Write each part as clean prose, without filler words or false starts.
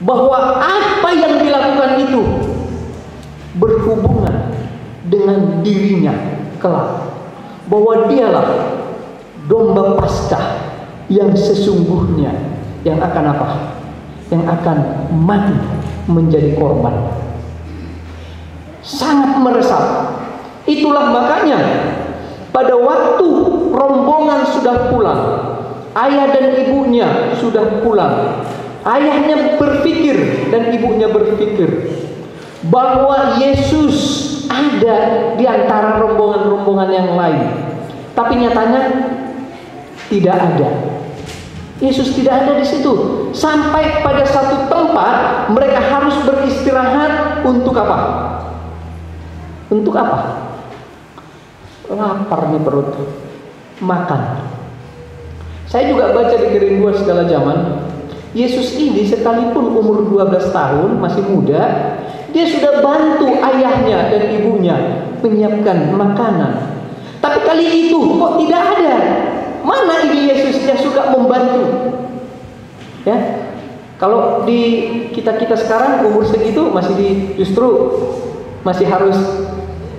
bahwa apa yang dilakukan itu berhubungan dengan dirinya kelak, bahwa dialah domba Paskah yang sesungguhnya yang akan apa? Yang akan mati menjadi korban. Sangat meresap. Itulah makanya pada waktu rombongan sudah pulang, ayah dan ibunya sudah pulang, ayahnya berpikir dan ibunya berpikir bahwa Yesus ada di antara rombongan-rombongan yang lain. Tapi nyatanya tidak ada. Yesus tidak ada di situ. Sampai pada satu tempat mereka harus beristirahat untuk apa? Untuk apa? Lapar nih perut. Makan. Saya juga baca di Kerinduan Segala Zaman, Yesus ini sekalipun umur 12 tahun, masih muda, dia sudah bantu ayahnya dan ibunya menyiapkan makanan. Tapi kali itu kok tidak ada. Mana ini Yesus yang suka membantu? Ya, kalau di kita sekarang umur segitu justru masih harus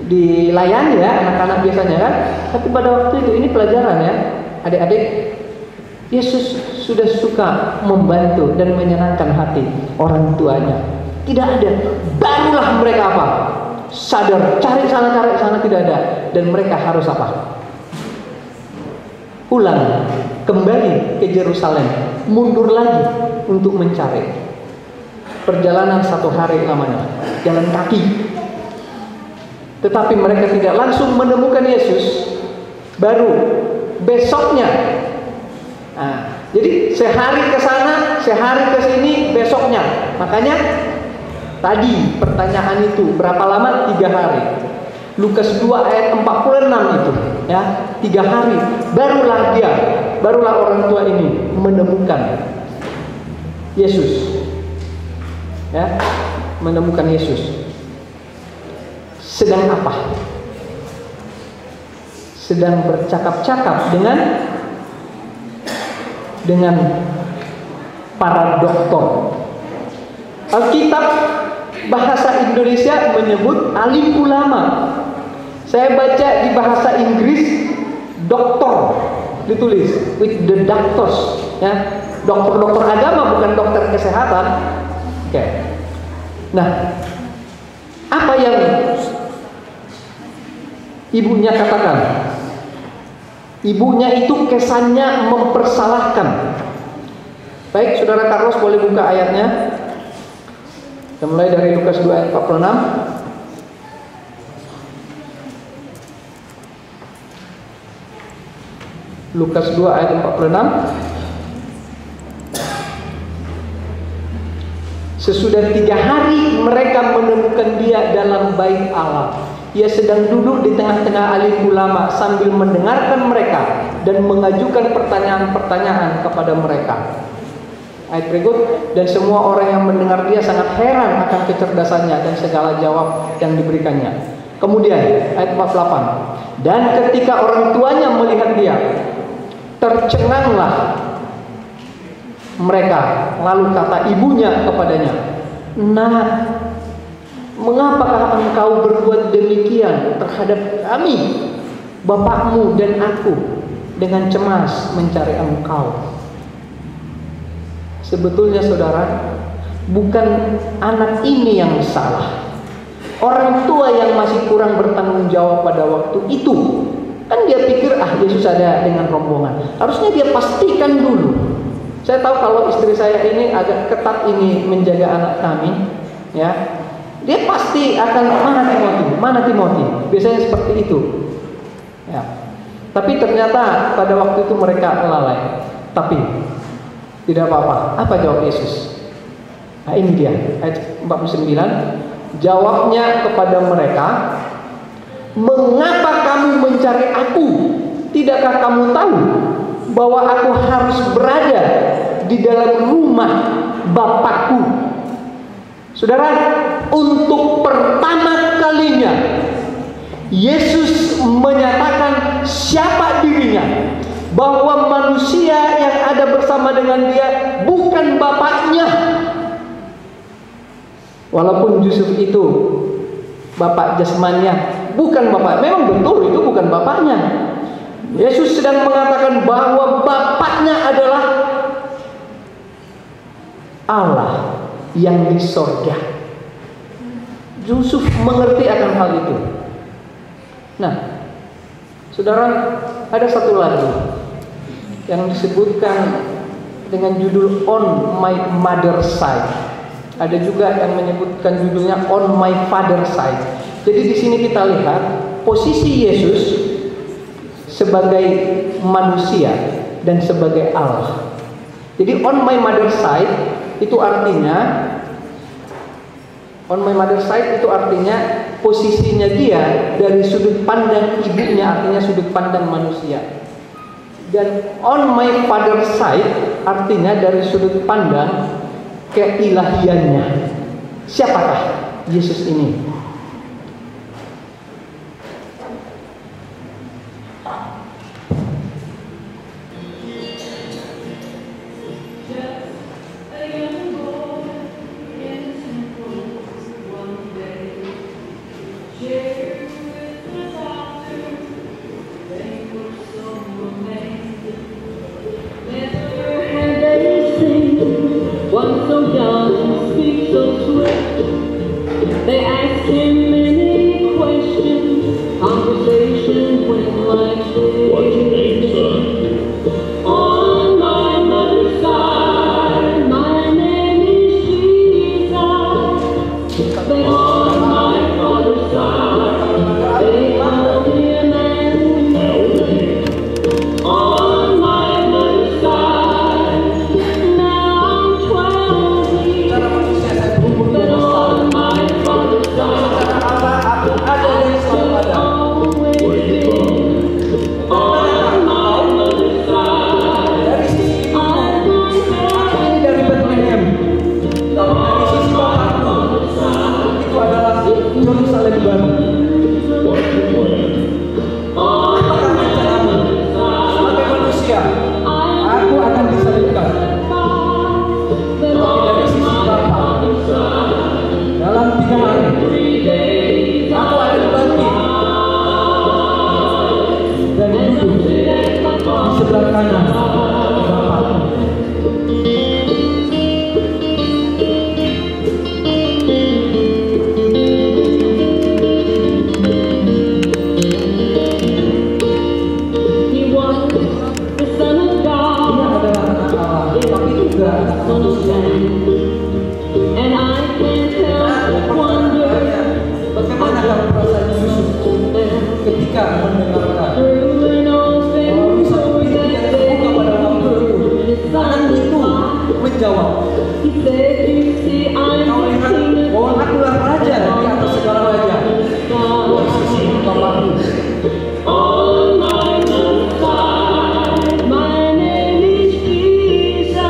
dilayani ya anak-anak biasanya kan. Tapi pada waktu itu ini pelajaran ya, adik-adik. Yesus sudah suka membantu dan menyenangkan hati orang tuanya. Tidak ada. Barulah mereka apa? Sadar, cari sana tidak ada, dan mereka harus apa? Pulang kembali ke Yerusalem, mundur lagi untuk mencari. Perjalanan 1 hari lamanya, jalan kaki. Tetapi mereka tidak langsung menemukan Yesus. Baru besoknya. Nah, jadi sehari ke sana, sehari ke sini, besoknya. Makanya tadi pertanyaan itu berapa lama? 3 hari. Lukas 2 ayat 46 itu ya, 3 hari barulah orang tua ini menemukan Yesus ya, menemukan Yesus. Sedang apa? Sedang bercakap-cakap dengan para dokter. Alkitab bahasa Indonesia menyebut alim ulama. Saya baca di bahasa Inggris doktor ditulis with the doctors ya, dokter agama bukan dokter kesehatan. Oke. Nah, apa yang ibunya katakan? Ibunya itu kesannya mempersalahkan. Baik, Saudara Carlos boleh buka ayatnya. Kita mulai dari Lukas 2 ayat 46. Lukas 2 ayat 46. Sesudah 3 hari mereka menemukan dia dalam bait Allah. Ia sedang duduk di tengah-tengah alim ulama sambil mendengarkan mereka dan mengajukan pertanyaan-pertanyaan kepada mereka. Ayat berikut, dan semua orang yang mendengar dia sangat heran akan kecerdasannya dan segala jawab yang diberikannya. Kemudian ayat 48, dan ketika orang tuanya melihat dia, tercenganglah mereka, lalu kata ibunya kepadanya, "Nak, mengapakah engkau berbuat demikian terhadap kami, bapakmu dan aku, dengan cemas mencari engkau?" Sebetulnya saudara, bukan anak ini yang salah. Orang tua yang masih kurang bertanggung jawab pada waktu itu. Kan dia pikir Yesus ada dengan rombongan. Harusnya dia pastikan dulu. Saya tahu kalau istri saya ini agak ketat ini menjaga anak kami, ya. Dia pasti akan mana Timothy. Biasanya seperti itu. Ya. Tapi ternyata pada waktu itu mereka lalai. Tapi tidak apa-apa. Apa jawab Yesus? Nah, ini dia ayat 49. Jawabnya kepada mereka, "Mengapa kamu mencari aku? Tidakkah kamu tahu bahwa aku harus berada di dalam rumah Bapakku?" Saudara, untuk pertama kalinya Yesus menyatakan siapa dirinya, bahwa manusia yang ada bersama dengan dia bukan bapaknya, Walaupun Yusuf itu bapak jasmaninya, bukan bapak, memang betul itu bukan bapaknya. Yesus sedang mengatakan bahwa bapaknya adalah Allah yang di sorga. Yusuf mengerti akan hal itu. Nah, saudara, ada satu lagu yang disebutkan dengan judul On My Mother's Side. Ada juga yang menyebutkan judulnya On My Father's Side. Jadi di sini kita lihat posisi Yesus sebagai manusia dan sebagai Allah. Jadi on my mother's side itu artinya posisinya dia dari sudut pandang ibunya, artinya sudut pandang manusia. Dan on my father's side artinya dari sudut pandang keilahiannya. Siapakah Yesus ini? They asked him many questions. Conversation went like this. What's your name, son? On my mother's side, my name is Jesus. But on my father's side, they call me Emmanuel. On my mother's side, now I'm 12 years. But on my father's side, Yerusalem baru. Apakah rencanamu? Sebagai manusia, aku akan disalibkan. Tapi dari sisi Bapa, dalam 3 hari, aku akan bangkit dan duduk di sebelah kanan Bapa. And I can't help but wonder bagaimana perasaan Yusuf ketika mendengarkan bahwa bisa pintunya terbuka pada waktu itu. Anak itu menjawab, kau lihat bahwa akulah raja di atas segala raja. Posisi bapakku. On my mother's side, my name is Jesus.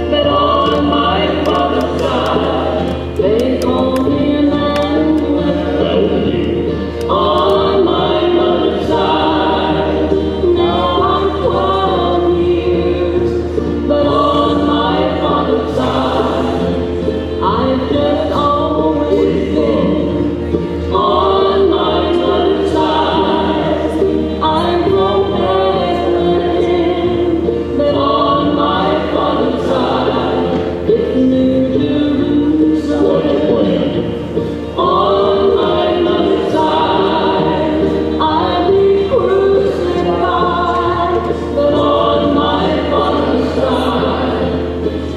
But on my father's side, they call me Emmanuel. On my mother's side, now I'm 12 years. But on my father's side, I've just always been. On my mother's side, I'm from Bethlehem. But on my father's side, it's New Jerusalem. On my mother's side, I'll be crucified. But on my father's side,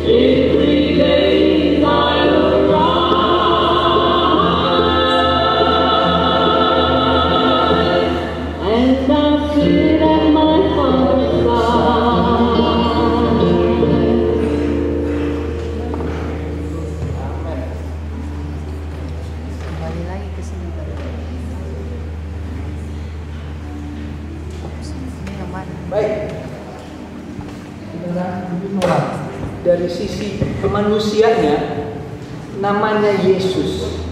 in 3 days I'll arrive. And I'll sit at my father's side. Kembali lagi ke sini baru. Ini yang mana? Baik, saudara, dari sisi kemanusiaannya namanya Yesus,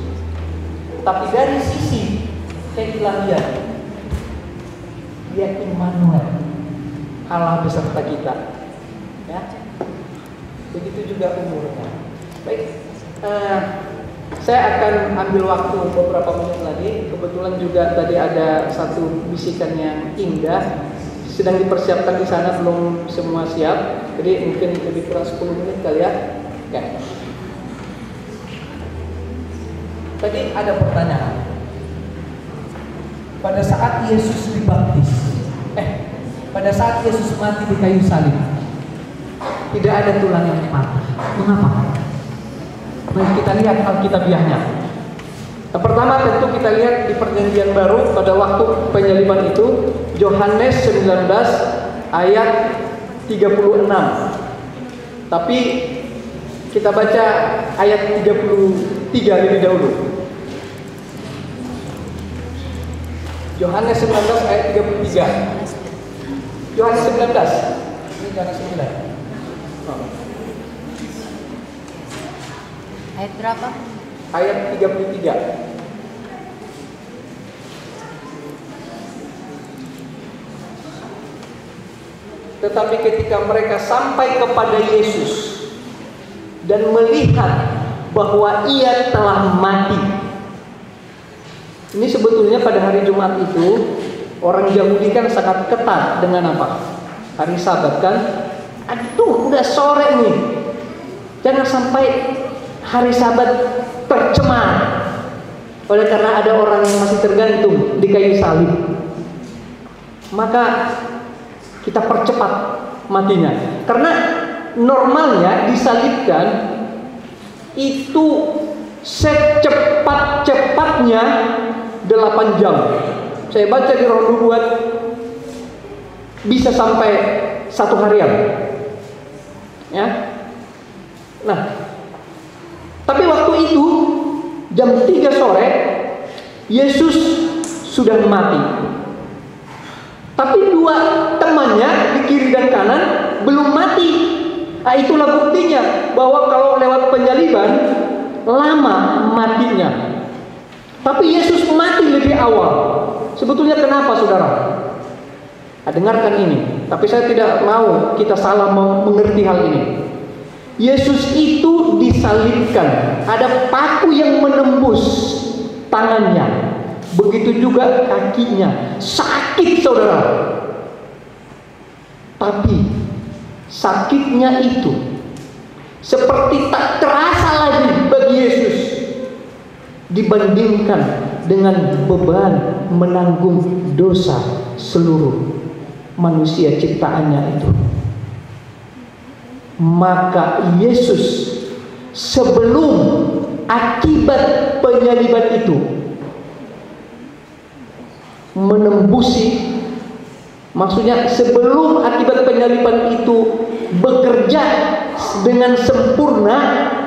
tapi dari sisi keilahian dia Immanuel, Allah beserta kita. Ya, begitu juga umurnya. Baik, Saya akan ambil waktu beberapa menit lagi. Kebetulan juga tadi ada satu bisikan yang indah sedang dipersiapkan di sana, belum semua siap. Jadi mungkin lebih kurang 10 menit kali ya. Oke. Tadi ada pertanyaan. Pada saat Yesus dibaptis, pada saat Yesus mati di kayu salib, tidak ada tulang yang patah. Mengapa? Mari kita lihat Alkitabiahnya. Yang pertama tentu kita lihat di Perjanjian Baru pada waktu penyaliban itu, Yohanes 19 ayat 36. Tapi kita baca ayat 33 lebih dahulu. Yohanes 19 ayat 33. Yohanes 19. Ini Yohanes 9. Ayat berapa? Ayat 33. Tetapi ketika mereka sampai kepada Yesus dan melihat bahwa ia telah mati. Ini sebetulnya pada hari Jumat itu orang Yahudi kan sangat ketat dengan apa? Hari Sabat kan? Aduh, udah sore nih. Jangan sampai hari Sabat tercemar. Oleh karena ada orang yang masih tergantung di kayu salib, maka kita percepat matinya. Karena normalnya disalibkan itu secepat-cepatnya 8 jam. Saya baca di Roh Nubuat bisa sampai 1 harian. Ya. Nah, tapi waktu itu jam 3 sore Yesus sudah mati. Tapi 2 temannya di kiri dan kanan belum mati. Nah, itulah buktinya bahwa kalau lewat penyaliban lama matinya. Tapi Yesus mati lebih awal. Sebetulnya kenapa, saudara? Nah, dengarkan ini. Tapi saya tidak mau kita salah mengerti hal ini. Yesus itu disalibkan. Ada paku yang menembus tangannya. Begitu juga kakinya. Sakit, saudara. Tapi sakitnya itu seperti tak terasa lagi bagi Yesus dibandingkan dengan beban menanggung dosa seluruh manusia ciptaannya itu. Maka Yesus sebelum akibat penyaliban itu menembusi, maksudnya sebelum akibat penyaliban itu bekerja dengan sempurna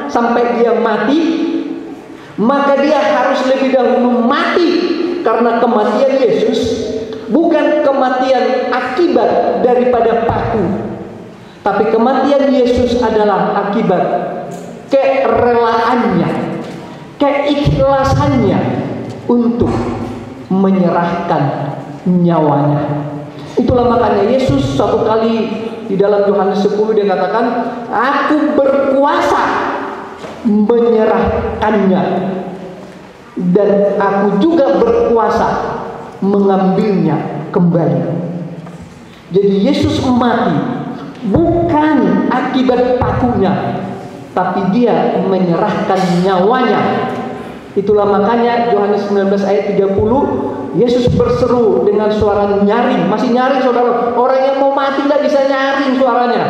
sampai dia mati, maka dia harus lebih dahulu mati. Karena kematian Yesus bukan kematian akibat daripada paku, tapi kematian Yesus adalah akibat kerelaannya, keikhlasannya untuk menyerahkan nyawanya. Itulah makanya Yesus suatu kali di dalam Yohanes 10 dia katakan, aku berkuasa menyerahkannya dan aku juga berkuasa mengambilnya kembali. Jadi Yesus mati bukan akibat pakunya, tapi dia menyerahkan nyawanya. Itulah makanya Yohanes 19 ayat 30 Yesus berseru dengan suara nyaring. Masih nyaring, saudara. Orang yang mau mati gak bisa nyaring suaranya.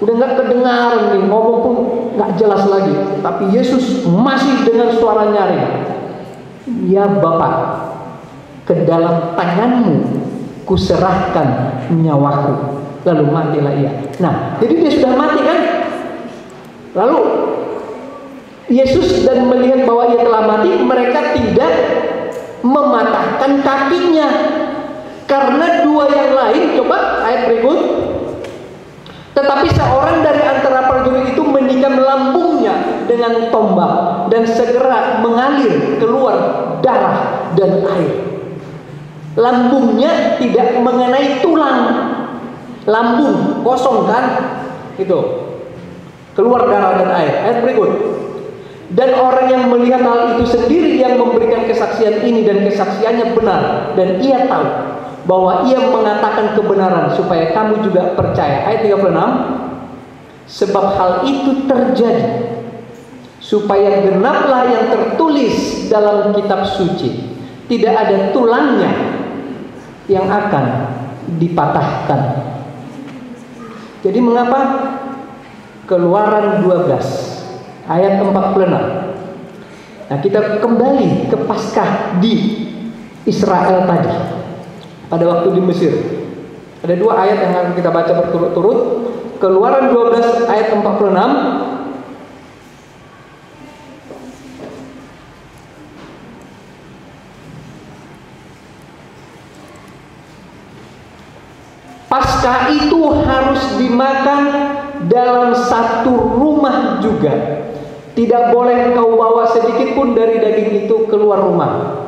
Udah gak kedengaran nih, ngomong pun gak jelas lagi. Tapi Yesus masih dengan suara nyaring. Ya Bapa, ke dalam tanganmu kuserahkan nyawaku. Lalu matilah ia. Nah, jadi dia sudah mati kan? Lalu Yesus dan melihat bahwa ia telah mati, mereka tidak mematahkan kakinya. Karena 2 yang lain, coba ayat berikut. Tetapi seorang dari antara prajurit itu menikam lambungnya dengan tombak dan segera mengalir keluar darah dan air. Lambungnya tidak mengenai tulang. Lambung kosong kan? Itu. Keluar darah dan air. Ayat berikut. Dan orang yang melihat hal itu sendiri yang memberikan kesaksian ini, dan kesaksiannya benar, dan ia tahu bahwa ia mengatakan kebenaran supaya kamu juga percaya. Ayat 36. Sebab hal itu terjadi supaya genaplah yang tertulis dalam kitab suci, tidak ada tulangnya yang akan dipatahkan. Jadi mengapa? Keluaran 12 ayat 46. Nah, kita kembali ke Paskah di Israel tadi, pada waktu di Mesir. Ada dua ayat yang akan kita baca berturut-turut. Keluaran 12 ayat 46. Paskah itu harus dimakan dalam satu rumah juga. Tidak boleh kau bawa sedikit pun dari daging itu keluar rumah.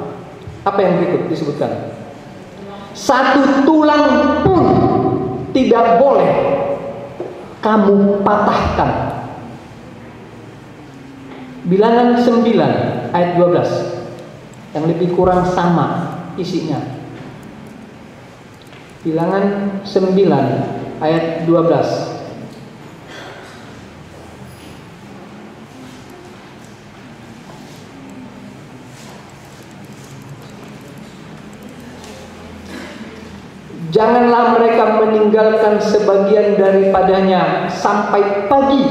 Apa yang berikut disebutkan? Satu tulang pun tidak boleh kamu patahkan. Bilangan 9 ayat 12, yang lebih kurang sama isinya. Bilangan 9 ayat 12. Janganlah mereka meninggalkan sebagian daripadanya sampai pagi,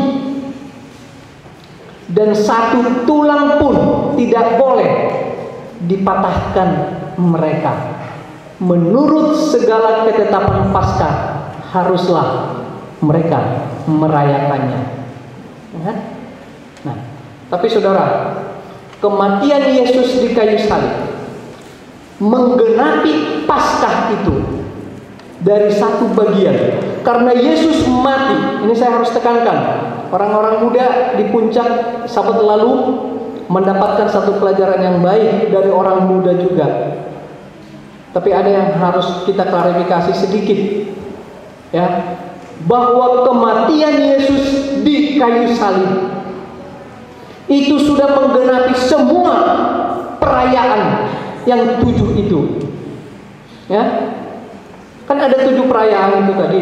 dan satu tulang pun tidak boleh dipatahkan mereka. Menurut segala ketetapan Paskah haruslah mereka merayakannya. Nah, tapi saudara, kematian Yesus di kayu salib menggenapi Paskah itu dari satu bagian. Karena Yesus mati, ini saya harus tekankan, orang-orang muda di puncak Sabat lalu mendapatkan satu pelajaran yang baik dari orang muda juga. Tapi ada yang harus kita klarifikasi sedikit, ya, bahwa kematian Yesus di kayu salib itu sudah menggenapi semua perayaan yang 7 itu, ya. Kan ada 7 perayaan itu tadi.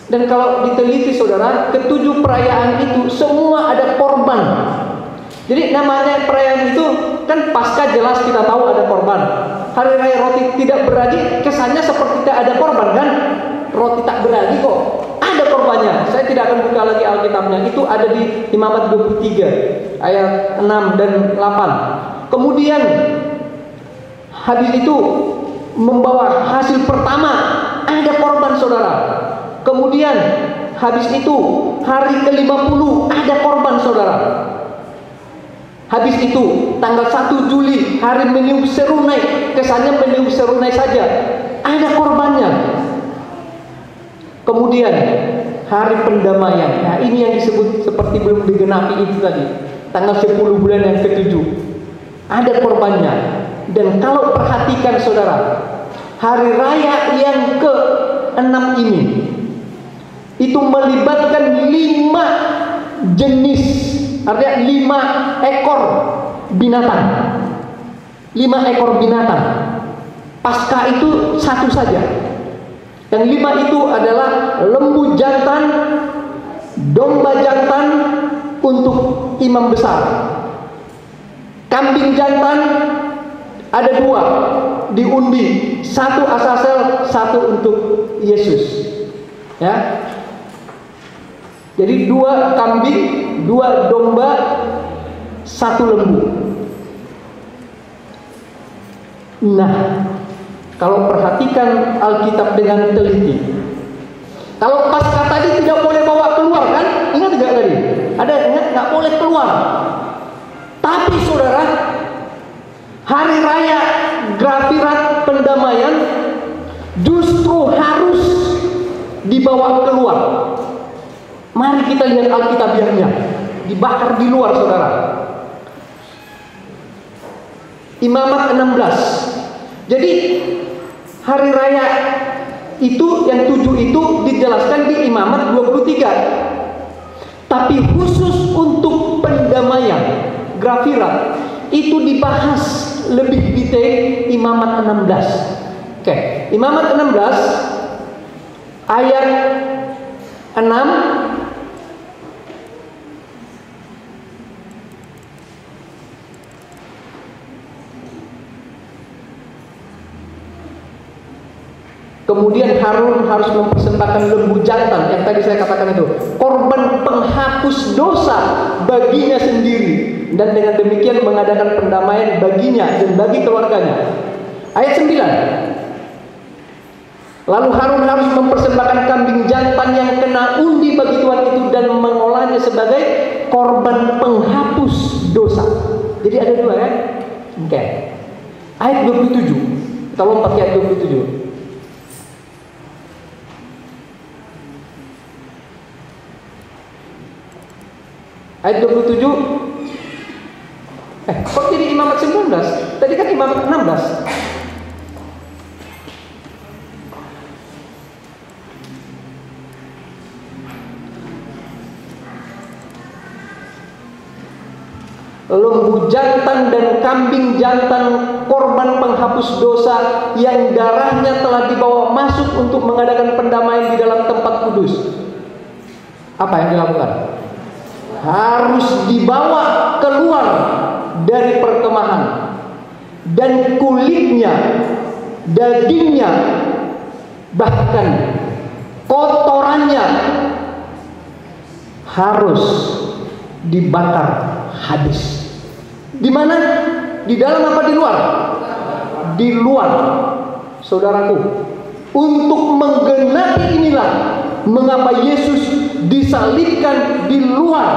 Dan kalau diteliti saudara, ke-7 perayaan itu semua ada korban. Jadi namanya perayaan itu kan Paskah, jelas kita tahu ada korban. Hari Raya Roti Tidak Beragi kesannya seperti tidak ada korban kan? Roti tak beragi kok ada korbannya. Saya tidak akan buka lagi Alkitabnya. Itu ada di Imamat 23 ayat 6 dan 8. Kemudian habis itu membawa hasil pertama, ada korban saudara. Kemudian habis itu hari ke-50 ada korban saudara. Habis itu tanggal 1 Juli hari meniup serunai, kesannya meniup serunai saja, ada korbannya. Kemudian hari pendamaian. Nah, ini yang disebut seperti belum digenapi itu tadi, tanggal 10 bulan yang ke-7 ada korbannya. Dan kalau perhatikan saudara, hari raya yang ke-6 ini itu melibatkan 5 jenis, artinya 5 ekor binatang. 5 ekor binatang. Paskah itu satu saja. Yang 5 itu adalah lembu jantan, domba jantan untuk imam besar, kambing jantan ada 2 diundi, 1 Asasel, 1 untuk Yesus, ya. Jadi 2 kambing, 2 domba, 1 lembu. Nah, kalau perhatikan Alkitab dengan teliti, kalau Paskah tadi tidak boleh bawa keluar kan? Ingat tidak tadi? Ada ingat, nggak boleh keluar. Tapi saudara, hari raya Grafirat pendamaian justru harus dibawa keluar. Mari kita lihat Alkitabiahnya, dibakar di luar saudara. Imamat 16. Jadi hari raya itu yang 7 itu dijelaskan di Imamat 23. Tapi khusus untuk pendamaian grafira itu dibahas lebih detail Imamat 16. Oke, Imamat 16 ayat 6. Kemudian Harun harus mempersembahkan lembu jantan yang tadi saya katakan itu, korban penghapus dosa baginya sendiri, dan dengan demikian mengadakan pendamaian baginya dan bagi keluarganya. Ayat 9. Lalu Harun harus mempersembahkan kambing jantan yang kena undi bagi Tuhan itu dan mengolahnya sebagai korban penghapus dosa. Jadi ada dua ya. Oke. Ayat 27. Kita lompat ke ayat 27. Ayat 27. Kok jadi Imamat 19? Tadi kan Imamat 16. Lembu jantan dan kambing jantan korban penghapus dosa yang darahnya telah dibawa masuk untuk mengadakan pendamaian di dalam tempat kudus. Apa yang dilakukan? Harus dibawa keluar dari perkemahan, dan kulitnya, dagingnya, bahkan kotorannya harus dibakar habis. Di mana? Di dalam apa di luar? Di luar, saudaraku. Untuk menggenapi inilah mengapa Yesus disalibkan di luar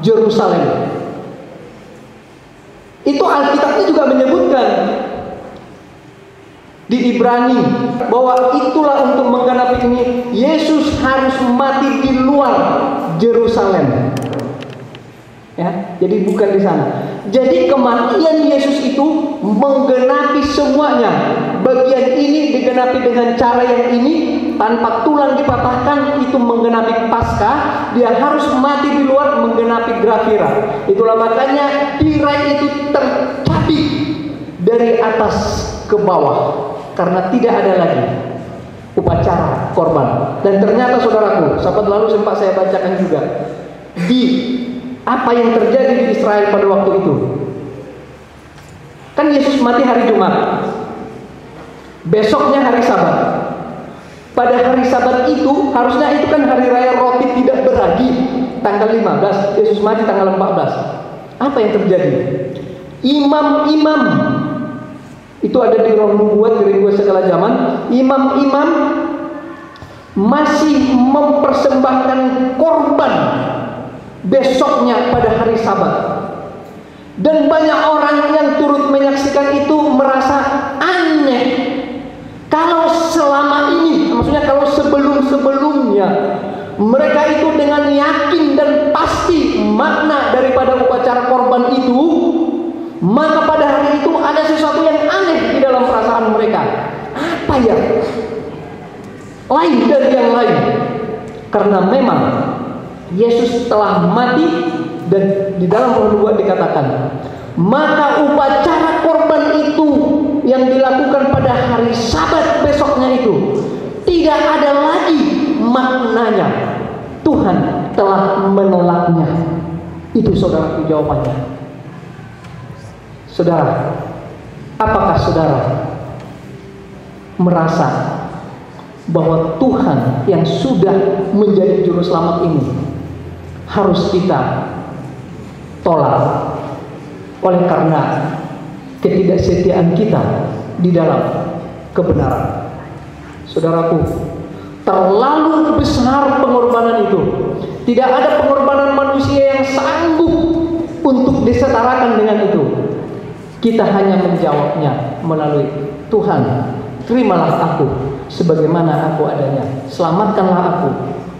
Yerusalem. Itu Alkitabnya juga menyebutkan di Ibrani bahwa itulah untuk menggenapi ini Yesus harus mati di luar Yerusalem. Ya, jadi bukan di sana. Jadi kematian Yesus itu menggenapi semuanya. Bagian ini digenapi dengan cara yang ini, tanpa tulang dipatahkan, itu menggenapi Paskah. Dia harus mati di luar, menggenapi grafira. Itulah makanya tirai itu tercabik dari atas ke bawah, karena tidak ada lagi upacara korban. Dan ternyata saudaraku, sahabat lalu sempat saya bacakan juga di apa yang terjadi di Israel pada waktu itu. Kan Yesus mati hari Jumat, besoknya hari Sabat. Pada hari Sabat itu, harusnya itu kan hari raya roti tidak beragi, tanggal 15. Yesus mati tanggal 14. Apa yang terjadi? Imam-imam, itu ada di Roh Nubuat, di Nubuat segala zaman. Imam-imam masih mempersembahkan korban besoknya pada hari Sabat. Dan banyak orang yang turut menyaksikan itu merasa aneh. Kalau selama ini, maksudnya kalau sebelum-sebelumnya, mereka itu dengan yakin dan pasti makna daripada upacara korban itu, maka pada hari itu ada sesuatu yang aneh di dalam perasaan mereka. Apa ya? Lain dari yang lain. Karena memang Yesus telah mati, dan di dalam Roh Nubuat dikatakan, maka upacara korban itu yang dilakukan pada hari Sabat besoknya itu tidak ada lagi maknanya. Tuhan telah menolaknya. Itu saudaraku jawabannya. Saudara, apakah saudara merasa bahwa Tuhan yang sudah menjadi juru selamat ini harus kita tolak oleh karena ketidaksetiaan kita di dalam kebenaran? Saudaraku, terlalu besar pengorbanan itu. Tidak ada pengorbanan manusia yang sanggup untuk disetarakan dengan itu. Kita hanya menjawabnya melalui Tuhan, terimalah aku sebagaimana aku adanya, selamatkanlah aku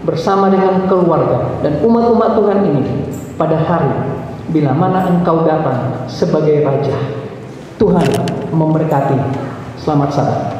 bersama dengan keluarga dan umat-umat Tuhan ini pada hari bila mana engkau datang sebagai Raja. Tuhan memberkati. Selamat sabat.